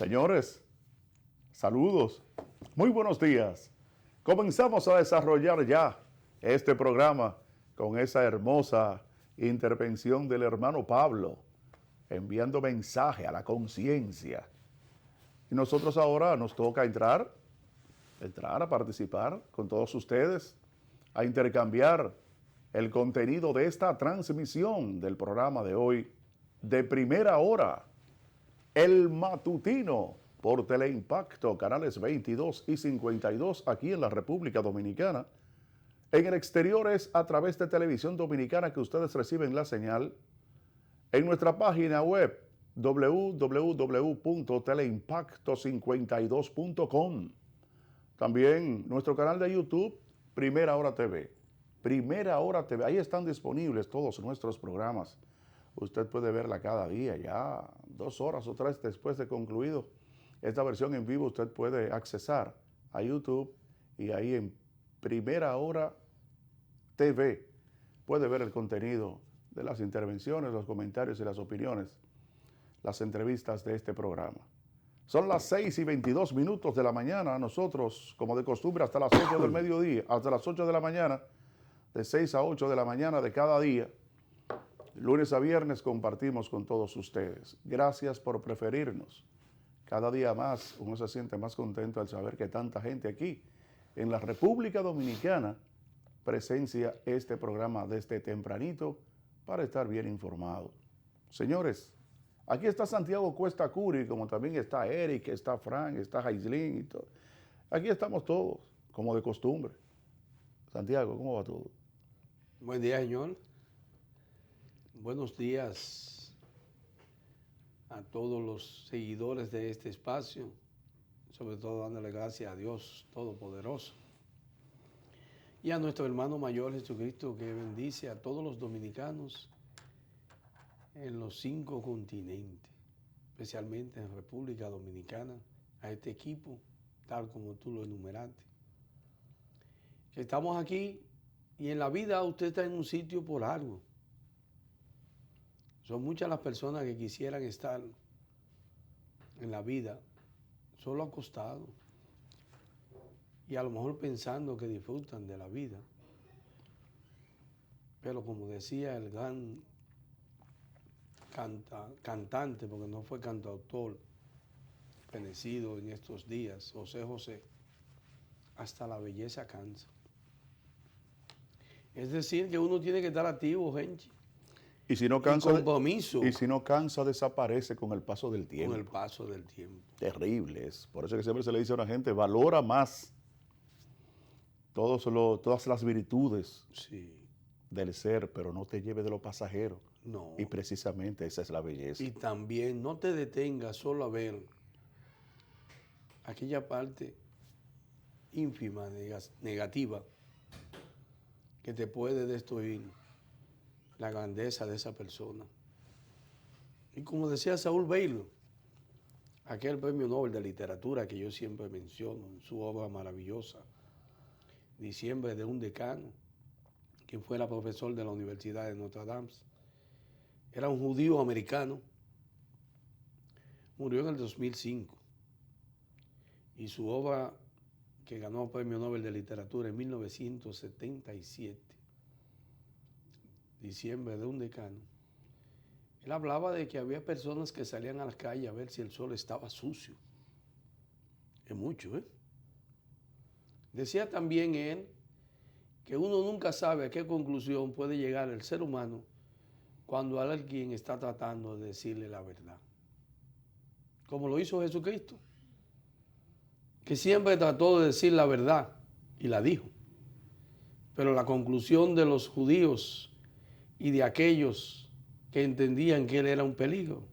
Señores, saludos, muy buenos días. Comenzamos a desarrollar ya este programa con esa hermosa intervención del hermano Pablo, enviando mensaje a la conciencia. Y nosotros ahora nos toca entrar a participar con todos ustedes, a intercambiar el contenido de esta transmisión del programa de hoy, de primera hora, el matutino por Teleimpacto, canales 22 y 52 aquí en la República Dominicana. En el exterior es a través de Televisión Dominicana que ustedes reciben la señal. En nuestra página web www.teleimpacto52.com. También nuestro canal de YouTube, Primera Hora TV. Primera Hora TV, ahí están disponibles todos nuestros programas. Usted puede verla cada día, ya 2 horas o 3 después de concluido esta versión en vivo. Usted puede accesar a YouTube y ahí en Primera Hora TV puede ver el contenido de las intervenciones, los comentarios y las opiniones, las entrevistas de este programa. Son las 6:22 de la mañana. Nosotros, como de costumbre, hasta las 8 del mediodía, hasta las 8 de la mañana, de 6 a 8 de la mañana de cada día, lunes a viernes, compartimos con todos ustedes. Gracias por preferirnos. Cada día más uno se siente más contento al saber que tanta gente aquí en la República Dominicana presencia este programa desde tempranito para estar bien informado. Señores, aquí está Santiago Cuesta Curi, como también está Eric, está Frank, está Jaislin y todo. Aquí estamos todos, como de costumbre. Santiago, ¿cómo va todo? Buen día, señor. Buenos días a todos los seguidores de este espacio, sobre todo dándole gracias a Dios Todopoderoso y a nuestro hermano mayor Jesucristo, que bendice a todos los dominicanos en los 5 continentes, especialmente en República Dominicana, a este equipo, tal como tú lo enumeraste. Estamos aquí y en la vida usted está en un sitio por algo. Son muchas las personas que quisieran estar en la vida solo acostados y a lo mejor pensando que disfrutan de la vida. Pero como decía el gran cantante, porque no fue cantautor, fenecido en estos días, José José, hasta la belleza cansa. Es decir, que uno tiene que estar activo, gente. Y si no cansa, compromiso. Y si no cansa, desaparece con el paso del tiempo. Con el paso del tiempo. Terrible es. Por eso que siempre se le dice a una gente, valora más todas las virtudes del ser, pero no te lleve de lo pasajero. No. Y precisamente esa es la belleza. Y también no te detengas solo a ver aquella parte ínfima, negativa, que te puede destruir la grandeza de esa persona. Y como decía Saúl Baylor, aquel premio Nobel de literatura que yo siempre menciono en su obra maravillosa, Diciembre de un decano, quien fuera profesor de la Universidad de Notre Dame, era un judío americano, murió en el 2005 y su obra, que ganó el premio Nobel de literatura en 1977, Diciembre de un decano, él hablaba de que había personas que salían a la calle a ver si el sol estaba sucio. Es mucho, ¿eh? Decía también él que uno nunca sabe a qué conclusión puede llegar el ser humano cuando alguien está tratando de decirle la verdad. Como lo hizo Jesucristo, que siempre trató de decir la verdad y la dijo. Pero la conclusión de los judíos y de aquellos que entendían que él era un peligro,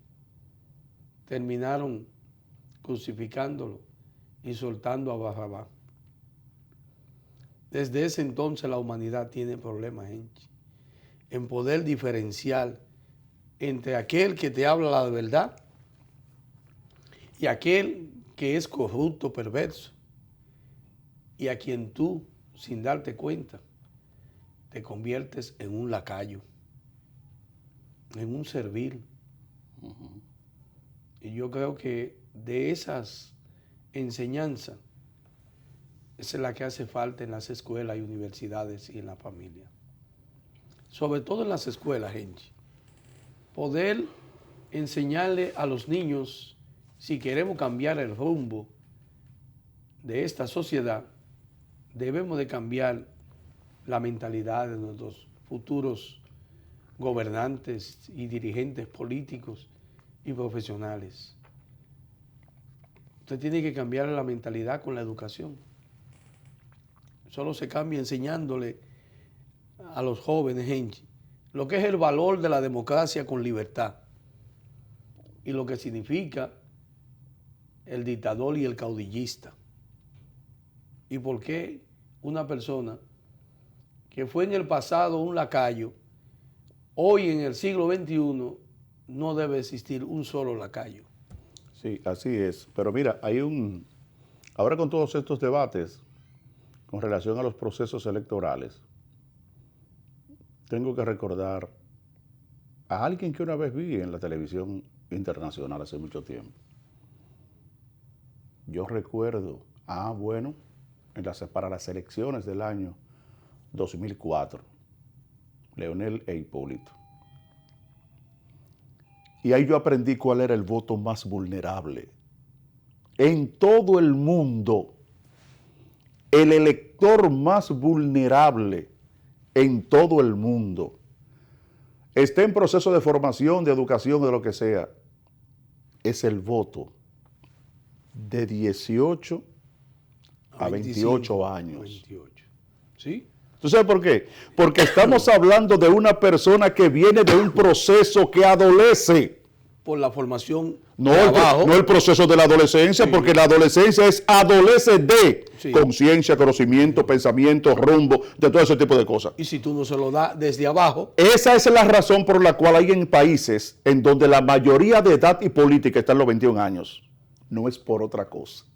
terminaron crucificándolo y soltando a Barrabás. Desde ese entonces la humanidad tiene problemas, gente, en poder diferenciar entre aquel que te habla la verdad y aquel que es corrupto, perverso, y a quien tú, sin darte cuenta, te conviertes en un lacayo, en un servil. Y yo creo que de esas enseñanzas es la que hace falta en las escuelas y universidades y en la familia. Sobre todo en las escuelas, gente. Poder enseñarle a los niños, si queremos cambiar el rumbo de esta sociedad, debemos de cambiar la mentalidad de nuestros futuros gobernantes y dirigentes políticos y profesionales. Usted tiene que cambiar la mentalidad con la educación. Solo se cambia enseñándole a los jóvenes, gente, lo que es el valor de la democracia con libertad y lo que significa el dictador y el caudillista. Y por qué una persona que fue en el pasado un lacayo, hoy en el siglo XXI no debe existir un solo lacayo. Sí, así es. Pero mira, ahora con todos estos debates con relación a los procesos electorales, tengo que recordar a alguien que una vez vi en la televisión internacional hace mucho tiempo. Yo recuerdo, para las elecciones del año 2004, Leonel e Hipólito. Y ahí yo aprendí cuál era el voto más vulnerable. En todo el mundo, el elector más vulnerable en todo el mundo está en proceso de formación, de educación, de lo que sea, es el voto de 18 a 28 años. 28. ¿Sí? ¿Tú sabes por qué? Porque estamos hablando de una persona que viene de un proceso que adolece. Por la formación no el proceso de la adolescencia, sí. Porque la adolescencia adolece de conciencia, conocimiento, pensamiento, rumbo, de todo ese tipo de cosas. Y si tú no se lo das desde abajo. Esa es la razón por la cual hay en países en donde la mayoría de edad y política está en los 21 años. No es por otra cosa,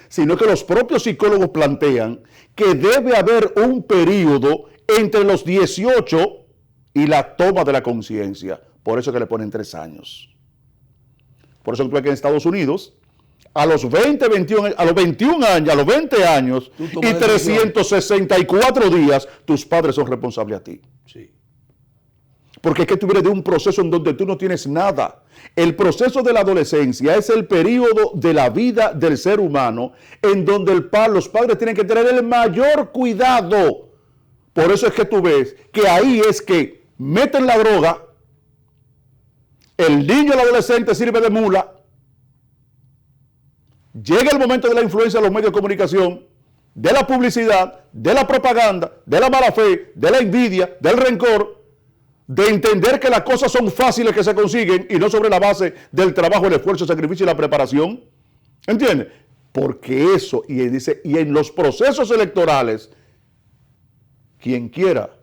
sino que los propios psicólogos plantean que debe haber un periodo entre los 18 y la toma de la conciencia. Por eso que le ponen 3 años. Por eso que tú ves que en Estados Unidos, a los 20 años y 364 días, tus padres son responsables a ti. Sí. Porque es que tú vienes de un proceso en donde tú no tienes nada. El proceso de la adolescencia es el periodo de la vida del ser humano en donde los padres tienen que tener el mayor cuidado. Por eso es que tú ves que ahí es que meten la droga, el niño, el adolescente sirve de mula, llega el momento de la influencia de los medios de comunicación, de la publicidad, de la propaganda, de la mala fe, de la envidia, del rencor, de entender que las cosas son fáciles que se consiguen y no sobre la base del trabajo, el esfuerzo, el sacrificio y la preparación. ¿Entiendes? Porque eso, y en los procesos electorales, quien quiera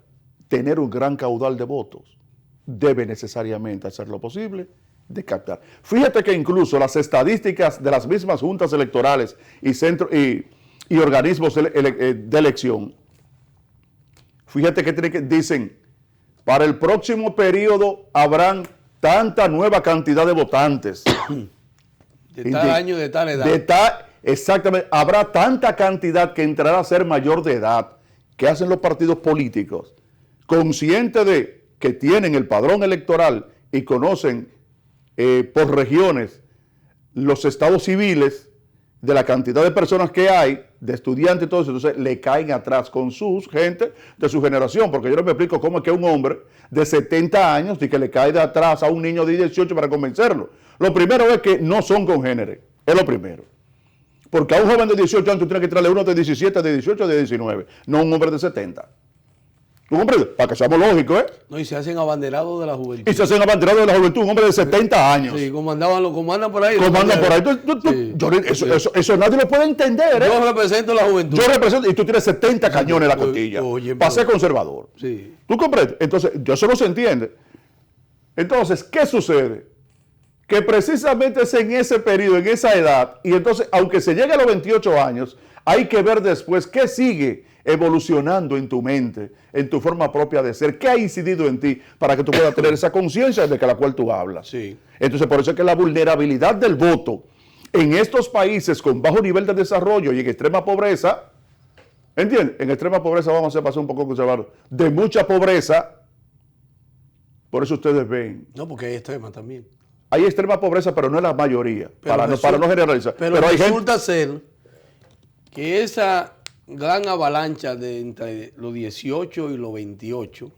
tener un gran caudal de votos, debe necesariamente hacer lo posible de captar. Fíjate que incluso las estadísticas de las mismas juntas electorales y organismos de elección, fíjate que dicen, para el próximo periodo habrán tanta nueva cantidad de votantes. De tal año, de tal edad. Exactamente, habrá tanta cantidad que entrará a ser mayor de edad. ¿Qué hacen los partidos políticos? Conscientes de que tienen el padrón electoral y conocen por regiones los estados civiles de la cantidad de personas que hay, de estudiantes y todo eso, entonces le caen atrás con sus gente de su generación, porque yo no me explico cómo es que un hombre de 70 años y que le cae de atrás a un niño de 18 para convencerlo. Lo primero es que no son congéneres, es lo primero. Porque a un joven de 18 años tú tienes que traerle uno de 17, de 18, de 19, no un hombre de 70. ¿Tú comprendes? Para que seamos lógicos, ¿eh? No, y se hacen abanderados de la juventud. Y se hacen abanderados de la juventud, un hombre de 70 años. Sí, comandan por ahí. Comandan por ahí. Eso nadie lo puede entender, ¿eh? Yo represento la juventud. Yo represento, y tú tienes 70 cañones en la costilla. Para ser conservador. Sí. ¿Tú comprendes? Entonces, eso no se entiende. Entonces, ¿qué sucede? Que precisamente es en ese periodo, en esa edad, y entonces, aunque se llegue a los 28 años, hay que ver después qué sigue evolucionando en tu mente, en tu forma propia de ser? ¿Qué ha incidido en ti para que tú puedas tener esa conciencia de la cual tú hablas? Sí. Entonces, por eso es que la vulnerabilidad del voto en estos países con bajo nivel de desarrollo y en extrema pobreza, ¿entiendes? En extrema pobreza vamos a hacer pasar un poco conservador, de mucha pobreza, por eso ustedes ven. No, porque hay extrema también. Hay extrema pobreza, pero no es la mayoría, para no generalizar. Pero hay resulta ser que esa gran avalancha de entre los 18 y los 28,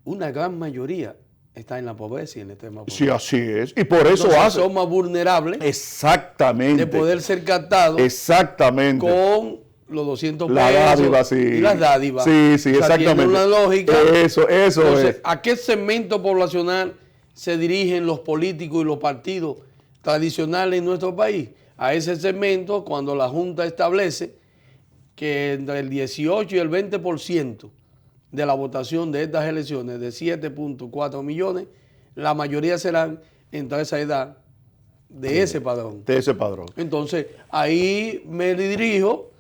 una gran mayoría está en la pobreza y en la extrema pobreza. Sí, así es. Y por eso son más vulnerables. Exactamente. De poder ser captados. Exactamente. Con los 200 pesos. La dádiva, sí. Y las dádivas. Sí, sí, exactamente. Tiene una lógica. Eso Entonces, es. ¿a qué segmento poblacional se dirigen los políticos y los partidos tradicionales en nuestro país? A ese segmento, cuando la Junta establece que entre el 18 y el 20% de la votación de estas elecciones, de 7.4 millones, la mayoría serán entre esa edad de ese padrón. De ese padrón. Entonces, ahí me dirijo,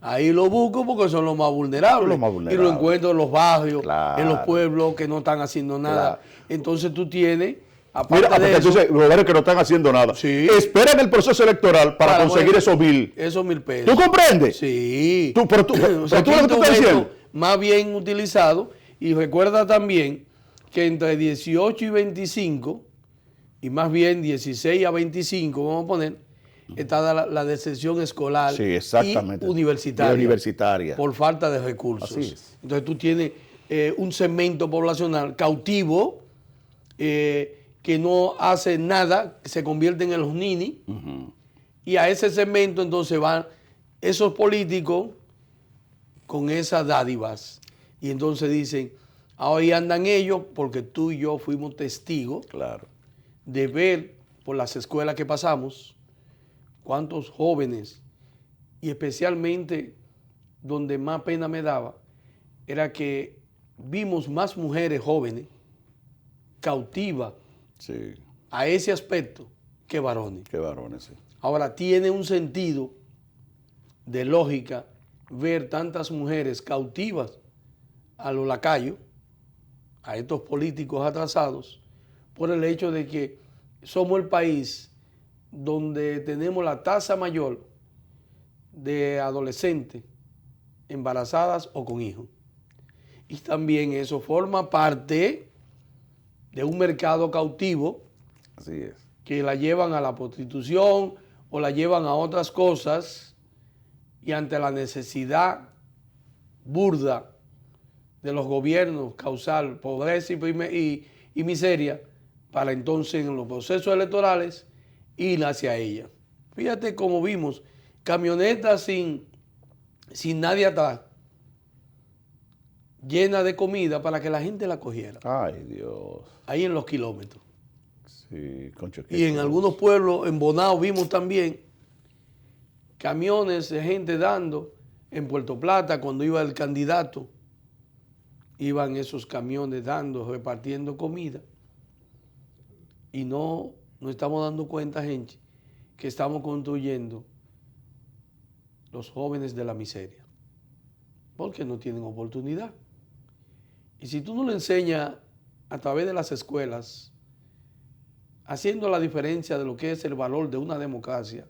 ahí lo busco porque son los más vulnerables. Y lo encuentro en los barrios, claro, en los pueblos que no están haciendo nada. Claro. Entonces tú tienes, aparte de eso, los lugares que no están haciendo nada. Sí. Esperan el proceso electoral para conseguir esos 1,000. Esos 1,000 pesos. ¿Tú comprendes? Sí. Pero tú lo que tú estás diciendo. Más bien utilizado. Y recuerda también que entre 18 y 25, y más bien 16 a 25, vamos a poner, está la deserción escolar, sí, exactamente, y universitaria, por falta de recursos. Así es. Entonces tú tienes un segmento poblacional cautivo, que no hace nada, se convierten en los ninis, y a ese segmento entonces van esos políticos con esas dádivas. Y entonces dicen, ahí andan ellos porque tú y yo fuimos testigos, claro, de ver por las escuelas que pasamos cuántos jóvenes, y especialmente donde más pena me daba, era que vimos más mujeres jóvenes cautivas, sí, a ese aspecto que varones. Que varones, sí. Ahora, tiene un sentido de lógica ver tantas mujeres cautivas a los lacayos, a estos políticos atrasados, por el hecho de que somos el país donde tenemos la tasa mayor de adolescentes embarazadas o con hijos. Y también eso forma parte de un mercado cautivo. Así es. Que la llevan a la prostitución o la llevan a otras cosas, y ante la necesidad burda de los gobiernos causar pobreza y miseria, para entonces en los procesos electorales ir hacia ella. Fíjate cómo vimos camionetas sin nadie atrás, llena de comida para que la gente la cogiera. Ay, Dios. Ahí en los kilómetros. Sí, concho, y en algunos pueblos, en Bonao, vimos también camiones de gente dando. En Puerto Plata, cuando iba el candidato, iban esos camiones dando, repartiendo comida. Y no estamos dando cuenta, gente, que estamos construyendo los jóvenes de la miseria, porque no tienen oportunidad. Y si tú no le enseñas a través de las escuelas, haciendo la diferencia de lo que es el valor de una democracia,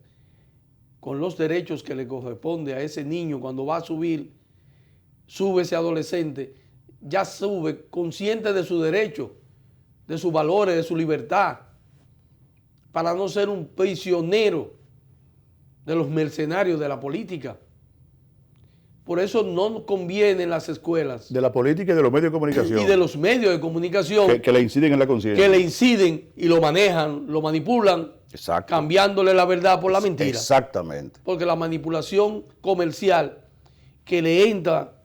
con los derechos que le corresponde a ese niño cuando va a sube ese adolescente, ya sube consciente de su derecho, de sus valores, de su libertad, para no ser un prisionero de los mercenarios de la política. Por eso no conviene en las escuelas. De la política y de los medios de comunicación. Y de los medios de comunicación. Que le inciden en la conciencia. Que le inciden y lo manejan, lo manipulan. Exacto. Cambiándole la verdad por la mentira. Exactamente. Porque la manipulación comercial que le entra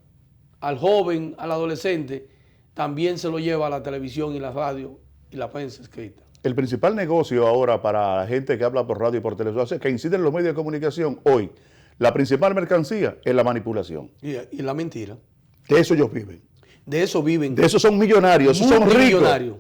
al joven, al adolescente, también se lo lleva a la televisión y la radio y la prensa escrita. El principal negocio ahora para la gente que habla por radio y por televisión, que incide en los medios de comunicación hoy, la principal mercancía es la manipulación. Y la mentira. De eso ellos viven. De eso viven. De eso son millonarios, esos son ricos. Millonarios.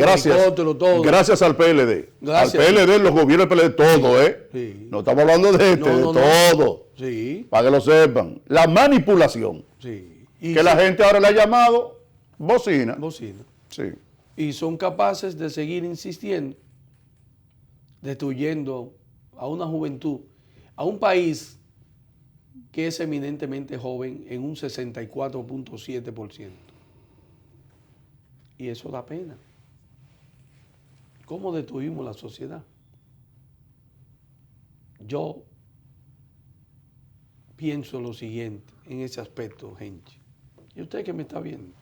Gracias. helicóptero, todo. Gracias al PLD. Gracias. Al PLD, los gobiernos del PLD, todo, ¿eh? Sí. No estamos hablando de este, No, de todo. Sí, Para que lo sepan. La manipulación. sí. Y Que la gente ahora le ha llamado bocina. bocina. Sí. Y son capaces de seguir insistiendo, destruyendo a una juventud, a un país que es eminentemente joven en un 64.7%. Y eso da pena. ¿Cómo destruimos la sociedad? Yo pienso lo siguiente en ese aspecto, gente. Y usted que me está viendo.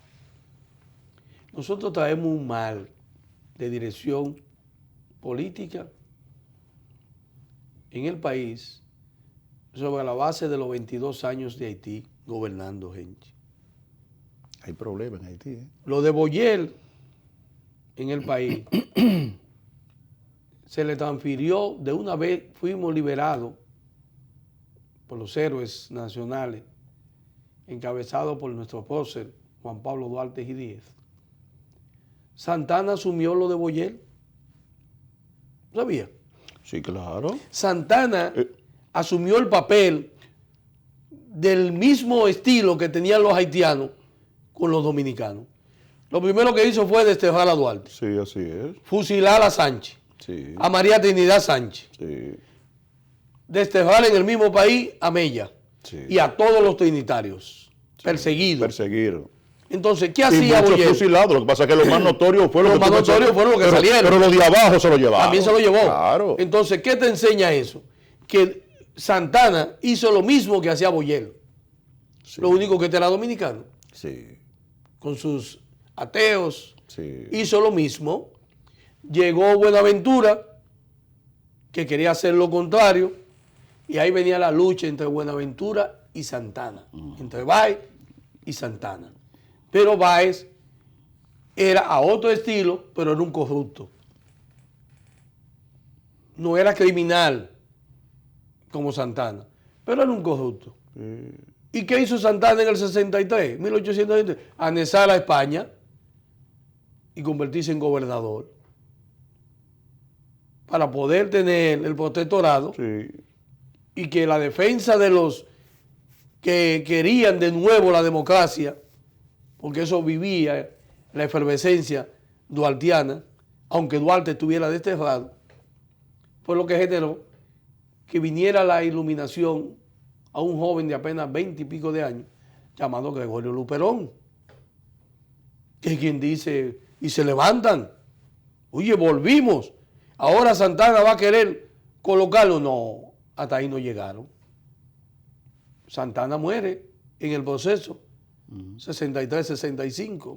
Nosotros traemos un mal de dirección política en el país sobre la base de los 22 años de Haití gobernando, gente. Hay problemas en Haití, ¿eh? Lo de Boyel en el país se le transfirió de una vez, fuimos liberados por los héroes nacionales, encabezados por nuestro prócer Juan Pablo Duarte Gidíez. Santana asumió lo de Boyel. ¿Sabía? Sí, claro. Santana asumió el papel del mismo estilo que tenían los haitianos con los dominicanos. Lo primero que hizo fue desterrar a Duarte, Sí, así es. fusilar a Sánchez, Sí. a María Trinidad Sánchez, Sí. desterrar en el mismo país a Mella Sí. y a todos los trinitarios perseguidos. Perseguido. Entonces, ¿qué Y hacía muchos Boyel? fusilados. Lo que pasa es que los más notorios fueron Los más notorios fueron los que salieron. Pero los de abajo se lo llevaron. También se lo llevó. Claro. Entonces, ¿qué te enseña eso? Que Santana hizo lo mismo que hacía Boyel. Sí. Lo único que este era dominicano. Sí. Con sus ateos. Sí. Hizo lo mismo. Llegó Buenaventura, que quería hacer lo contrario. Y ahí venía la lucha entre Buenaventura y Santana. Entre Báez y Santana. Pero Báez era a otro estilo, pero era un corrupto. No era criminal como Santana, pero era un corrupto. ¿Y qué hizo Santana en el 63, 1823? Anexar a España y convertirse en gobernador para poder tener el protectorado Sí. y que la defensa de los que querían de nuevo la democracia, porque eso vivía la efervescencia duartiana, aunque Duarte estuviera desterrado, fue lo que generó que viniera la iluminación a un joven de apenas 20 y pico de años, llamado Gregorio Luperón, que es quien dice, y se levantan, oye, volvimos, ahora Santana va a querer colocarlo. No, hasta ahí no llegaron. Santana muere en el proceso, 63-65,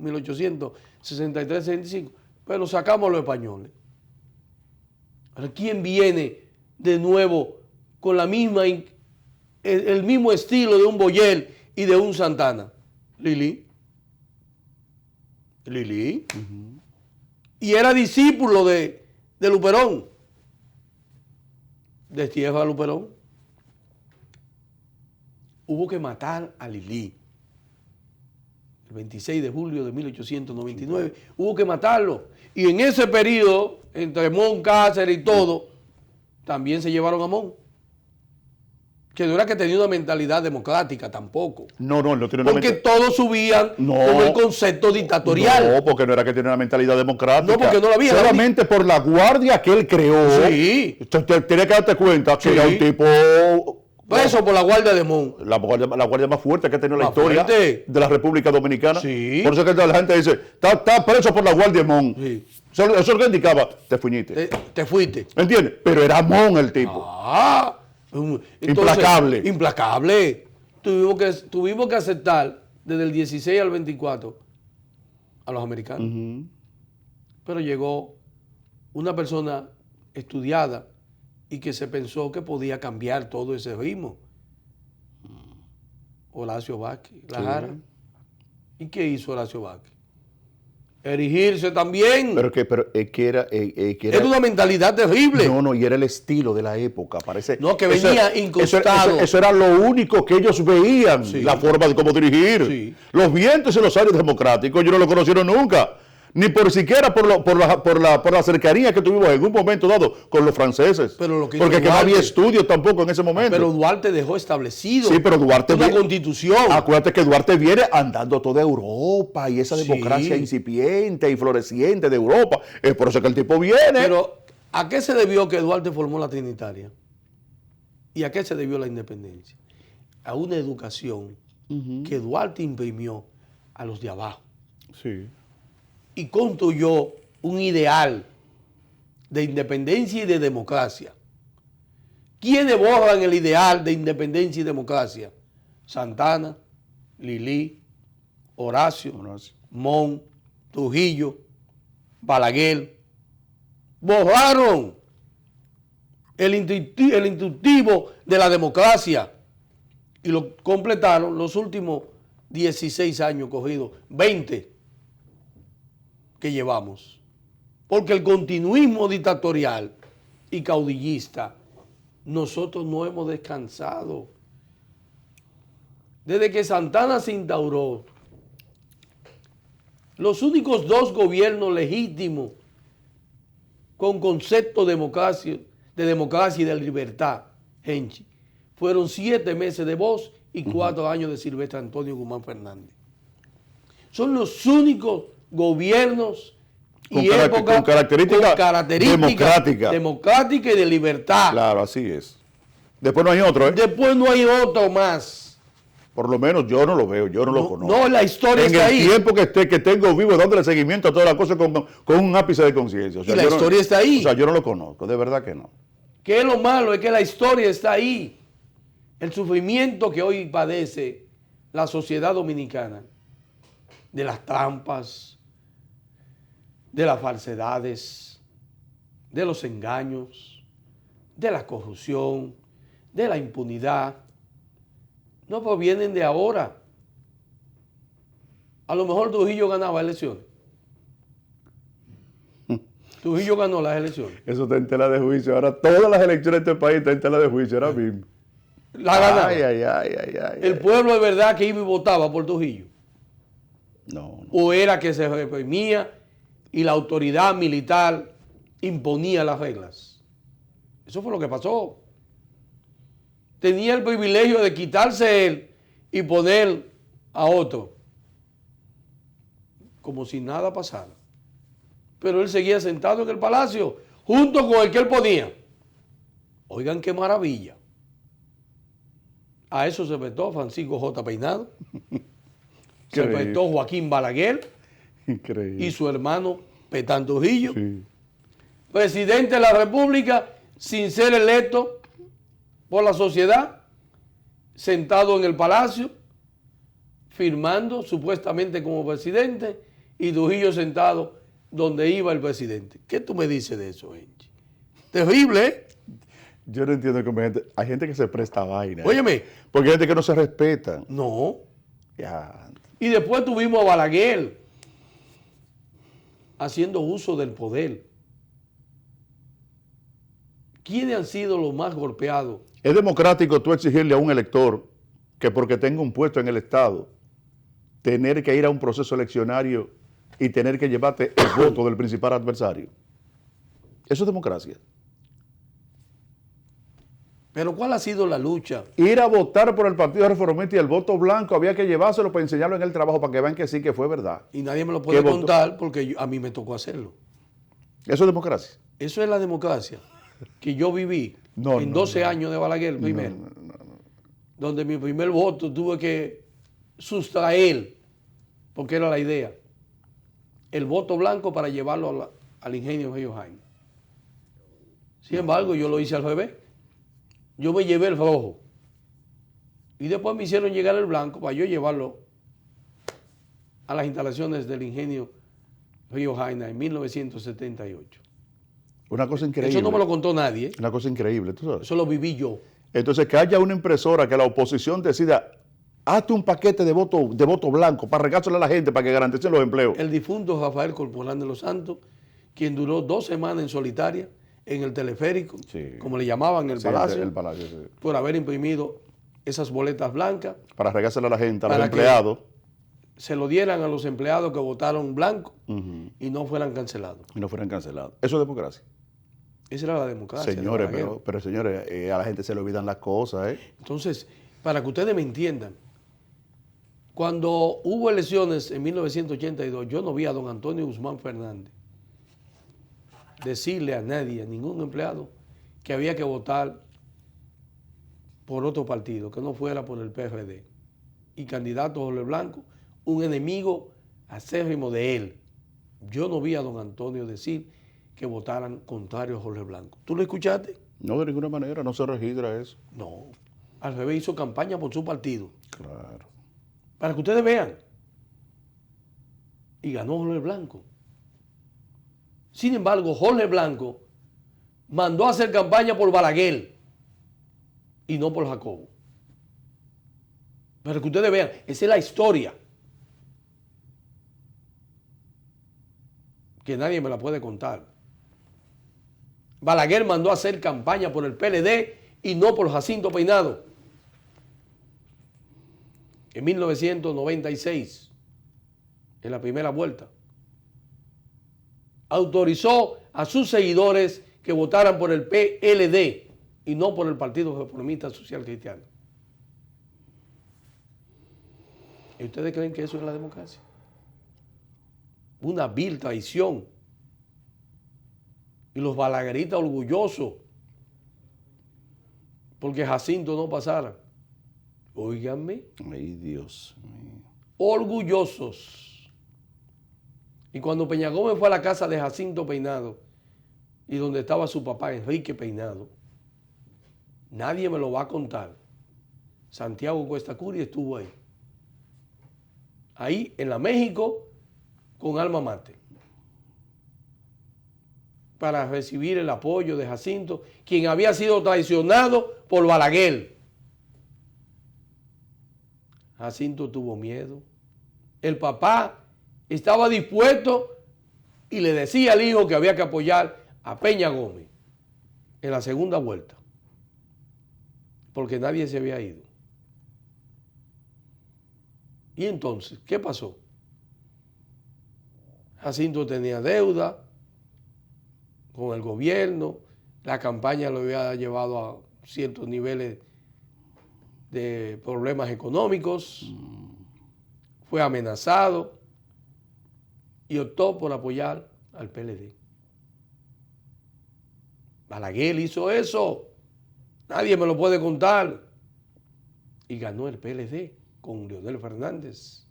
1863-65, pero sacamos a los españoles. Ahora, ¿quién viene de nuevo con la misma, el mismo estilo de un Boyel y de un Santana? Lili. Lili. Y era discípulo de Luperón. Destierra a Luperón. Hubo que matar a Lili. El 26 de julio de 1899. Hubo que matarlo. Y en ese periodo, entre Mon, Cáceres y todo, también se llevaron a Mon. Que no era que tenía una mentalidad democrática tampoco. No, no, él no tiene una Porque mentalidad. todos subían No. con el concepto dictatorial. No, porque no era que tenía una mentalidad democrática. No, porque no la había. Solamente por la guardia que él creó. Sí. Entonces, tienes que darte cuenta que Sí. era un tipo... Preso por la Guardia de Mon. La guardia más fuerte que ha tenido la Más historia fuerte. de la República Dominicana. Sí. Por eso que la gente dice, está preso por la Guardia de Mon. Sí. Eso es lo que indicaba, te fuñiste. Te fuiste. ¿Entiendes? Pero era Mon el tipo. Ah. Entonces, Implacable. Implacable. Tuvimos que aceptar desde el 16 al 24 a los americanos. Pero llegó una persona estudiada y que se pensó que podía cambiar todo ese ritmo. Horacio Vázquez, la Jara. ¿Y qué hizo Horacio Vázquez? Erigirse también. Pero es que era... Era una mentalidad terrible. No, y era el estilo de la época, parece. No, que venía incrustado. Eso era lo único que ellos veían, Sí. la forma de cómo dirigir. Sí. Los vientos y los años democráticos, ellos no lo conocieron nunca. ni por siquiera por la cercanía que tuvimos en un momento dado con los franceses. Pero lo que porque que no Duarte, había estudios tampoco en ese momento. Pero Duarte dejó establecido sí, pero Duarte una constitución. Acuérdate que Duarte viene andando toda Europa y esa democracia incipiente y floreciente de Europa. Es por eso que el tipo viene. Pero, ¿a qué se debió que Duarte formó la Trinitaria? ¿Y a qué se debió la independencia? A una educación que Duarte imprimió a los de abajo. Sí. Y construyó un ideal de independencia y de democracia. ¿Quiénes borran el ideal de independencia y democracia? Santana, Lilí, Horacio, Mon, Trujillo, Balaguer. Borraron el intuitivo de la democracia y lo completaron los últimos 16 años corridos, 20 que llevamos. Porque el continuismo dictatorial y caudillista, nosotros no hemos descansado. Desde que Santana se instauró, los únicos dos gobiernos legítimos con concepto de democracia y de libertad, Henchi, fueron 7 meses de Bosch y 4 años de Silvestre Antonio Guzmán Fernández. Son los únicos gobiernos y épocas con características democrática y de libertad. Claro, así es. Después no hay otro, ¿eh? Después no hay otro más. Por lo menos yo no lo veo, yo no lo conozco. No, la historia está ahí. En el tiempo que tengo vivo dándole seguimiento a todas las cosas con un ápice de conciencia. O sea, y la historia está ahí. O sea, yo no lo conozco, de verdad que no. ¿Qué es lo malo? Es que la historia está ahí. El sufrimiento que hoy padece la sociedad dominicana, de las trampas, de las falsedades, de los engaños, de la corrupción, de la impunidad, no provienen de ahora. A lo mejor Trujillo ganaba elecciones. Trujillo ganó las elecciones. Eso está en tela de juicio. Ahora todas las elecciones de este país están en tela de juicio ahora mismo. La ganaba. Ay. El pueblo de verdad que iba y votaba por Trujillo. No. O era que se reprimía y la autoridad militar imponía las reglas. Eso fue lo que pasó. Tenía el privilegio de quitarse él y poner a otro. Como si nada pasara. Pero él seguía sentado en el palacio, junto con el que él ponía. Oigan qué maravilla. A eso se vetó Francisco J. Peinado. Se vetó Joaquín Balaguer. Increíble. Y su hermano Petán Trujillo. Sí. Presidente de la República sin ser electo por la sociedad, sentado en el palacio, firmando supuestamente como presidente, y Trujillo sentado donde iba el presidente. ¿Qué tú me dices de eso, Henchi? Terrible, ¿eh? Yo no entiendo cómo hay gente que se presta a vaina. Óyeme. Porque hay gente que no se respeta. No. Ya. Y después tuvimos a Balaguer haciendo uso del poder. ¿Quiénes han sido los más golpeados? ¿Es democrático tú exigirle a un elector que porque tenga un puesto en el Estado, tener que ir a un proceso eleccionario y tener que llevarte el voto del principal adversario? Eso es democracia. Pero ¿cuál ha sido la lucha? Ir a votar por el Partido Reformista y el voto blanco había que llevárselo para enseñarlo en el trabajo para que vean que sí, que fue verdad. Y nadie me lo puede contar porque a mí me tocó hacerlo. Eso es democracia. Eso es la democracia que yo viví en 12 años de Balaguer primero. Donde mi primer voto tuve que sustraer, porque era la idea, el voto blanco para llevarlo al ingenio Río Jaime. Sin embargo, yo lo hice al revés. Yo me llevé el rojo. Y después me hicieron llegar el blanco para yo llevarlo a las instalaciones del ingenio Río Jaina en 1978. Una cosa increíble. Eso no me lo contó nadie. Una cosa increíble, tú sabes. Eso lo viví yo. Entonces, que haya una impresora, que la oposición decida, hazte un paquete de voto blanco para regárselo a la gente para que garanticen los empleos. El difunto Rafael Corporán de los Santos, quien duró 2 semanas en solitaria, en el teleférico, sí, como le llamaban, el palacio, sí, por haber imprimido esas boletas blancas. Para regárselo a la gente, a los empleados. se lo dieran a los empleados que votaron blanco Ujú. y no fueran cancelados. Y no fueran cancelados. Eso es democracia. Esa era la democracia. de Señores, Balaguer. pero señores, a la gente se le olvidan las cosas, ¿eh? Entonces, para que ustedes me entiendan, cuando hubo elecciones en 1982, yo no vi a don Antonio Guzmán Fernández decirle a nadie, a ningún empleado, que había que votar por otro partido, que no fuera por el PRD. Y candidato Jorge Blanco, un enemigo acérrimo de él. Yo no vi a don Antonio decir que votaran contrario a Jorge Blanco. ¿Tú lo escuchaste? No, de ninguna manera, no se registra eso. No. Al revés, hizo campaña por su partido. Claro. Para que ustedes vean. Y ganó Jorge Blanco. Sin embargo, Jorge Blanco mandó a hacer campaña por Balaguer y no por Jacobo. Para que ustedes vean, esa es la historia. Que nadie me la puede contar. Balaguer mandó a hacer campaña por el PLD y no por Jacinto Peinado. En 1996, en la primera vuelta, autorizó a sus seguidores que votaran por el PLD y no por el Partido Reformista Social Cristiano. ¿Y ustedes creen que eso es la democracia? Una vil traición. Y los balagueritas orgullosos porque Jacinto no pasara. Óiganme. Ay, Dios mío. Orgullosos. Y cuando Peña Gómez fue a la casa de Jacinto Peinado y donde estaba su papá Enrique Peinado, nadie me lo va a contar. Santiago Cuesta Curi estuvo ahí. Ahí en la México con alma mater. Para recibir el apoyo de Jacinto, quien había sido traicionado por Balaguer. Jacinto tuvo miedo. El papá estaba dispuesto y le decía al hijo que había que apoyar a Peña Gómez en la segunda vuelta, porque nadie se había ido. Y entonces, ¿qué pasó? Jacinto tenía deuda con el gobierno, la campaña lo había llevado a ciertos niveles de problemas económicos, fue amenazado y optó por apoyar al PLD. Balaguer hizo eso, nadie me lo puede contar, y ganó el PLD con Leonel Fernández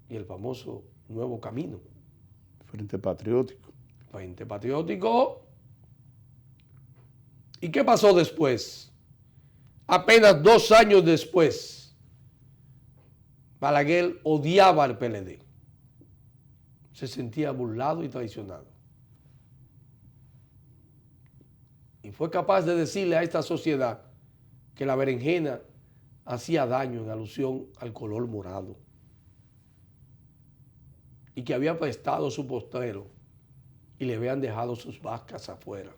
y el famoso Nuevo Camino. Frente Patriótico. Frente Patriótico. ¿Y qué pasó después? Apenas 2 años después, Balaguer odiaba al PLD. Se sentía burlado y traicionado. Y fue capaz de decirle a esta sociedad que la berenjena hacía daño en alusión al color morado. Y que había prestado su postrero y le habían dejado sus vacas afuera.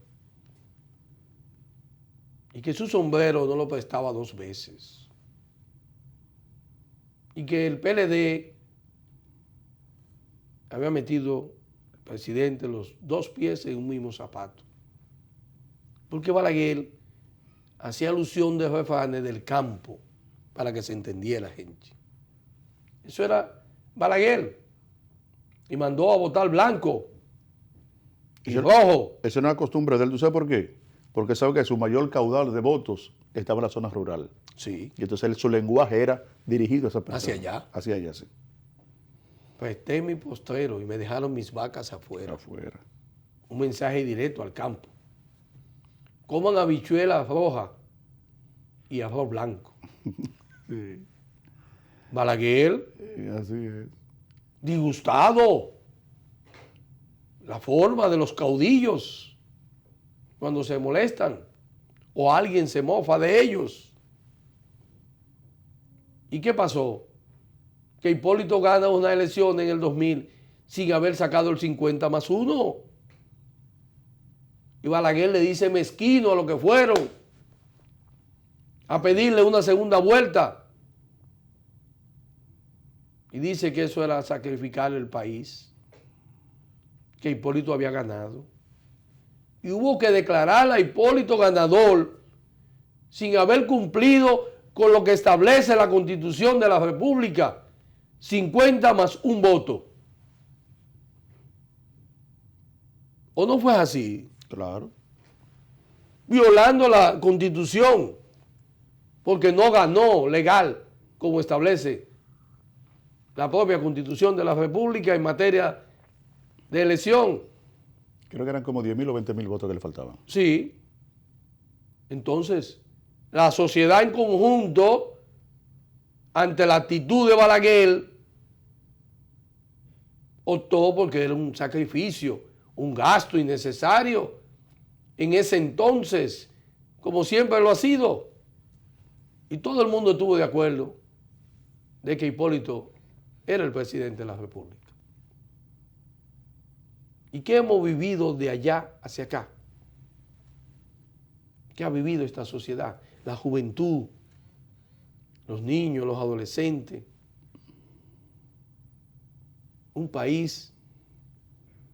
Y que su sombrero no lo prestaba 2 veces. Y que el PLD había metido al presidente los 2 pies en un mismo zapato. Porque Balaguer hacía alusión de refranes del campo para que se entendiera la gente. Eso era Balaguer. Y mandó a votar blanco y rojo. Esa no es una costumbre de él. ¿Tú sabes por qué? Porque sabe que su mayor caudal de votos estaba en la zona rural. Sí. Y entonces su lenguaje era dirigido a esa persona. Hacia allá. Hacia allá, sí. Presté mi postrero y me dejaron mis vacas afuera. Afuera. Un mensaje directo al campo. Coman habichuelas rojas y arroz blanco. Sí. Balaguer, Así es. disgustado. La forma de los caudillos cuando se molestan o alguien se mofa de ellos. ¿Y qué pasó? Que Hipólito gana una elección en el 2000 sin haber sacado el 50+1. Y Balaguer le dice mezquino a lo que fueron a pedirle una segunda vuelta. y dice que eso era sacrificar el país, que Hipólito había ganado. Y hubo que declarar a Hipólito ganador sin haber cumplido con lo que establece la Constitución de la República, 50 más un voto. ¿O no fue así? Claro. Violando la Constitución, porque no ganó legal, como establece la propia Constitución de la República en materia de elección. Creo que eran como 10.000 o 20.000 votos que le faltaban. Sí. Entonces, la sociedad en conjunto, ante la actitud de Balaguer, optó porque era un sacrificio, un gasto innecesario en ese entonces, como siempre lo ha sido. Y todo el mundo estuvo de acuerdo de que Hipólito era el presidente de la República. ¿Y qué hemos vivido de allá hacia acá? ¿Qué ha vivido esta sociedad? La juventud, los niños, los adolescentes. Un país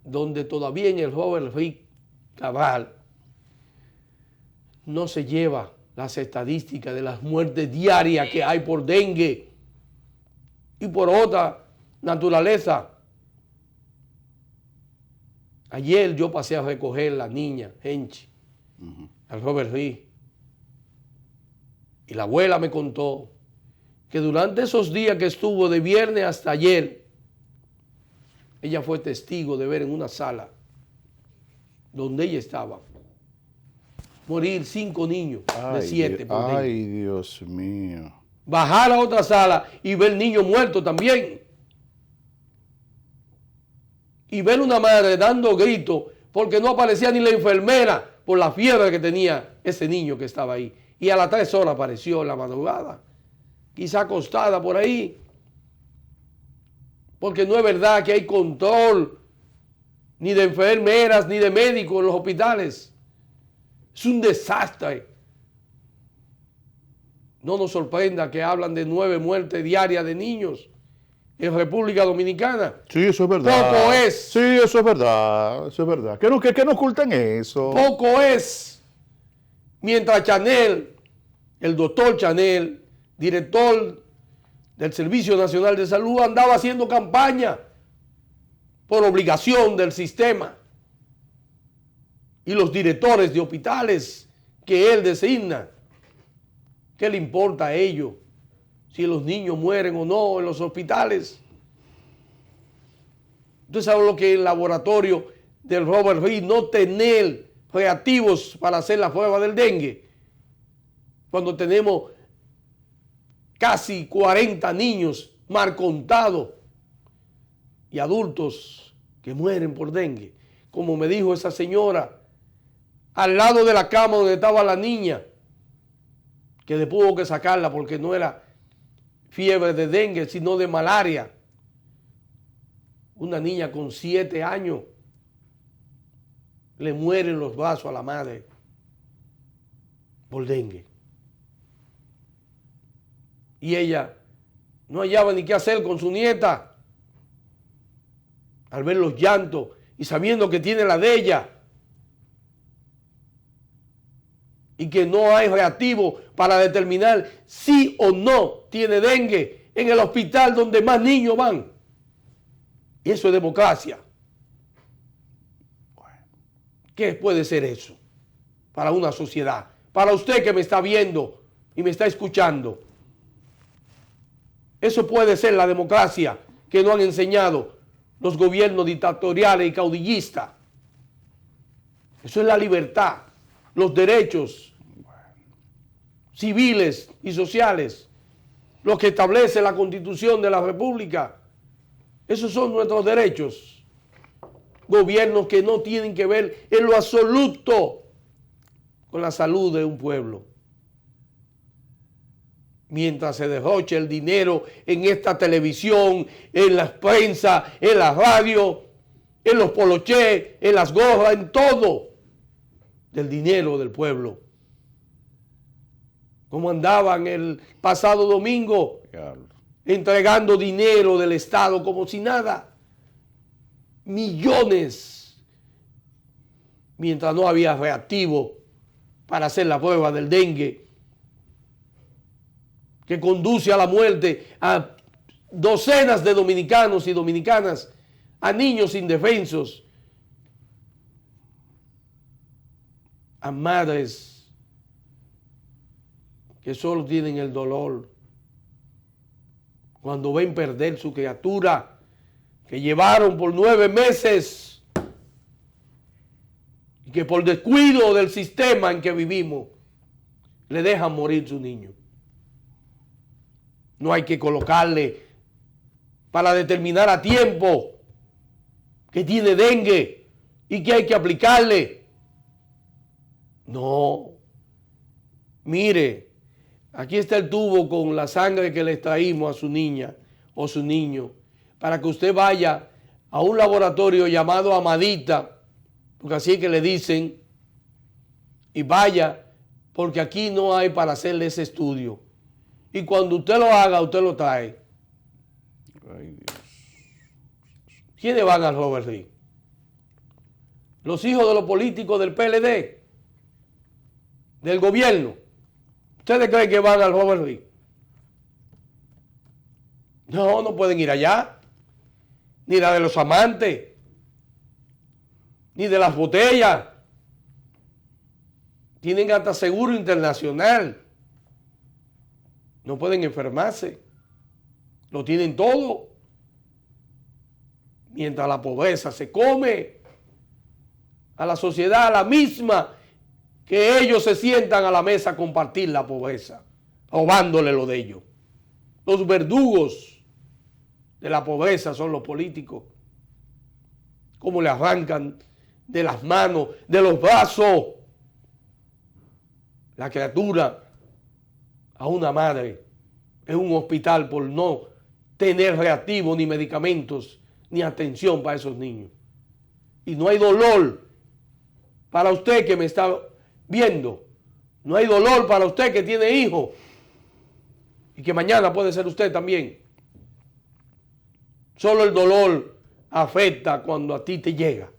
donde todavía en el Robert Reed Cabral no se lleva las estadísticas de las muertes diarias que hay por dengue y por otra naturaleza. Ayer yo pasé a recoger a la niña, Henchi, al Robert Reed. Y la abuela me contó que durante esos días que estuvo de viernes hasta ayer, ella fue testigo de ver en una sala donde ella estaba morir 5 niños de 7. Ay, Dios mío. Bajar a otra sala y ver niños muertos también. Y ver una madre dando gritos porque no aparecía ni la enfermera por la fiebre que tenía ese niño que estaba ahí. Y a las 3 horas apareció en la madrugada, quizá acostada por ahí. Porque no es verdad que hay control ni de enfermeras ni de médicos en los hospitales. Es un desastre. No nos sorprenda que hablan de 9 muertes diarias de niños en República Dominicana. Sí, eso es verdad. Poco es. Sí, eso es verdad. Eso es verdad. Que no oculten eso. Poco es. Mientras Chanel, el doctor Chanel, director del Servicio Nacional de Salud, andaba haciendo campaña por obligación del sistema. Y los directores de hospitales que él designa, ¿qué le importa a ellos si los niños mueren o no en los hospitales? Usted sabe lo que es el laboratorio del Robert Reed, no tener reactivos para hacer la prueba del dengue, cuando tenemos casi 40 niños mal contados y adultos que mueren por dengue. Como me dijo esa señora, al lado de la cama donde estaba la niña, que después hubo que sacarla porque no era fiebre de dengue, sino de malaria. Una niña con 7 años le mueren los brazos a la madre por dengue. Y ella no hallaba ni qué hacer con su nieta al ver los llantos y sabiendo que tiene la de ella y que no hay reactivo para determinar si o no tiene dengue en el hospital donde más niños van. Y eso es democracia. ¿Qué puede ser eso para una sociedad? Para usted que me está viendo y me está escuchando. Eso puede ser la democracia que nos han enseñado los gobiernos dictatoriales y caudillistas. Eso es la libertad, los derechos civiles y sociales, los que establece la Constitución de la República. Esos son nuestros derechos. Gobiernos que no tienen que ver en lo absoluto con la salud de un pueblo. Mientras se derroche el dinero en esta televisión, en la prensa, en la radio, en los polochés, en las gorras, en todo, del dinero del pueblo. Como andaban el pasado domingo entregando dinero del Estado como si nada. Millones, mientras no había reactivo para hacer la prueba del dengue, que conduce a la muerte a docenas de dominicanos y dominicanas, a niños indefensos, a madres que solo tienen el dolor cuando ven perder su criatura que llevaron por 9 meses y que por descuido del sistema en que vivimos le dejan morir su niño. No hay que colocarle para determinar a tiempo que tiene dengue y que hay que aplicarle. No. Mire, aquí está el tubo con la sangre que le extraímos a su niña o su niño, para que usted vaya a un laboratorio llamado Amadita, porque así es que le dicen, y vaya, porque aquí no hay para hacerle ese estudio. Y cuando usted lo haga, usted lo trae. Ay, Dios. ¿Quiénes van al Robert Reed? Los hijos de los políticos del PLD, del gobierno. ¿Ustedes creen que van al Robert Reed? No, no pueden ir allá. Ni la de los amantes, ni de las botellas. Tienen hasta seguro internacional. No pueden enfermarse. Lo tienen todo. Mientras la pobreza se come a la sociedad, a la misma que ellos se sientan a la mesa a compartir la pobreza, robándole lo de ellos. Los verdugos de la pobreza son los políticos. Cómo le arrancan de las manos, de los brazos, la criatura a una madre en un hospital por no tener reactivos, ni medicamentos, ni atención para esos niños. Y no hay dolor para usted que me está viendo. No hay dolor para usted que tiene hijos. Y que mañana puede ser usted también. Solo el dolor afecta cuando a ti te llega.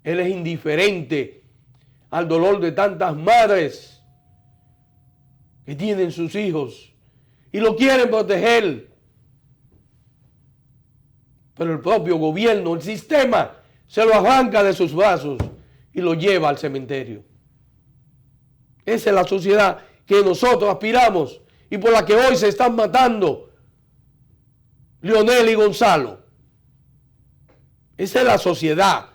Él es indiferente al dolor de tantas madres que tienen sus hijos y lo quieren proteger. Pero el propio gobierno, el sistema, se lo arranca de sus brazos y lo lleva al cementerio. Esa es la sociedad que nosotros aspiramos y por la que hoy se están matando Leonel y Gonzalo. Esa es la sociedad.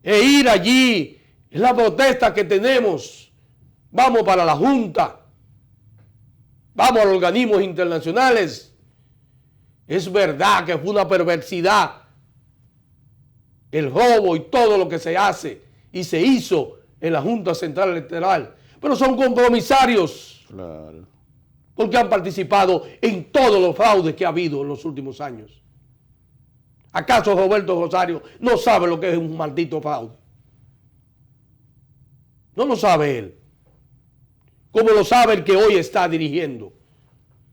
E ir allí es la protesta que tenemos. Vamos para la Junta. Vamos a los organismos internacionales. Es verdad que fue una perversidad el robo y todo lo que se hace y se hizo en la Junta Central Electoral. Pero son compromisarios. Claro. Porque han participado en todos los fraudes que ha habido en los últimos años. ¿Acaso Roberto Rosario no sabe lo que es un maldito fraude? No lo sabe él. Como lo sabe el que hoy está dirigiendo,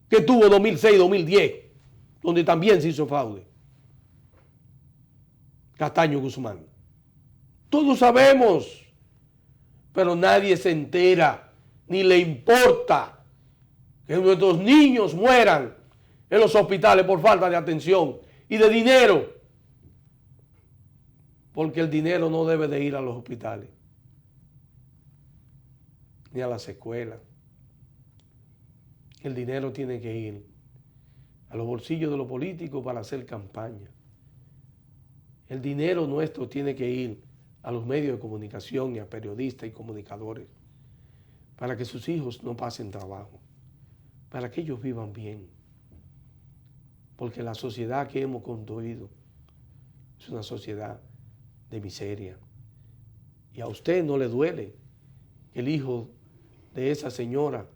que tuvo 2006-2010, donde también se hizo fraude. Castaño Guzmán. Todos sabemos, pero nadie se entera, ni le importa que nuestros niños mueran en los hospitales por falta de atención y de dinero. Porque el dinero no debe de ir a los hospitales, ni a las escuelas. El dinero tiene que ir a los bolsillos de los políticos para hacer campaña. El dinero nuestro tiene que ir a los medios de comunicación y a periodistas y comunicadores para que sus hijos no pasen trabajo, para que ellos vivan bien. Porque la sociedad que hemos construido es una sociedad de miseria. Y a usted no le duele que el hijo de esa señora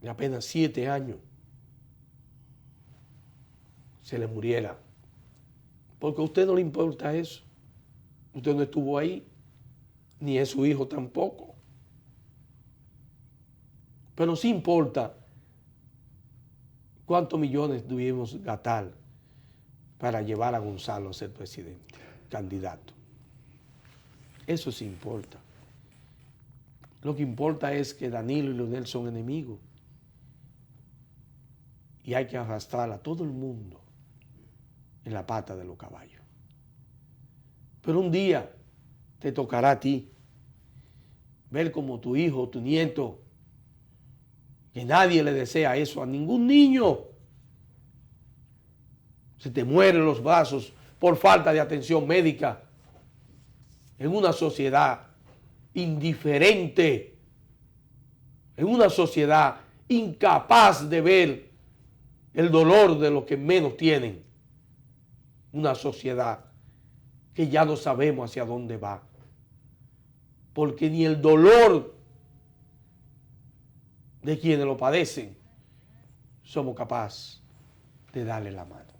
de apenas 7 años se le muriera. Porque a usted no le importa eso. Usted no estuvo ahí, ni es su hijo tampoco. Pero sí importa ¿Cuántos millones debimos gastar para llevar a Gonzalo a ser presidente, candidato? Eso sí importa. Lo que importa es que Danilo y Leonel son enemigos. Y hay que arrastrar a todo el mundo en la pata de los caballos. Pero un día te tocará a ti ver como tu hijo o tu nieto, que nadie le desea eso a ningún niño, se te mueren los brazos por falta de atención médica en una sociedad indiferente, en una sociedad incapaz de ver el dolor de los que menos tienen, una sociedad que ya no sabemos hacia dónde va, porque ni el dolor de quienes lo padecen somos capaces de darle la mano.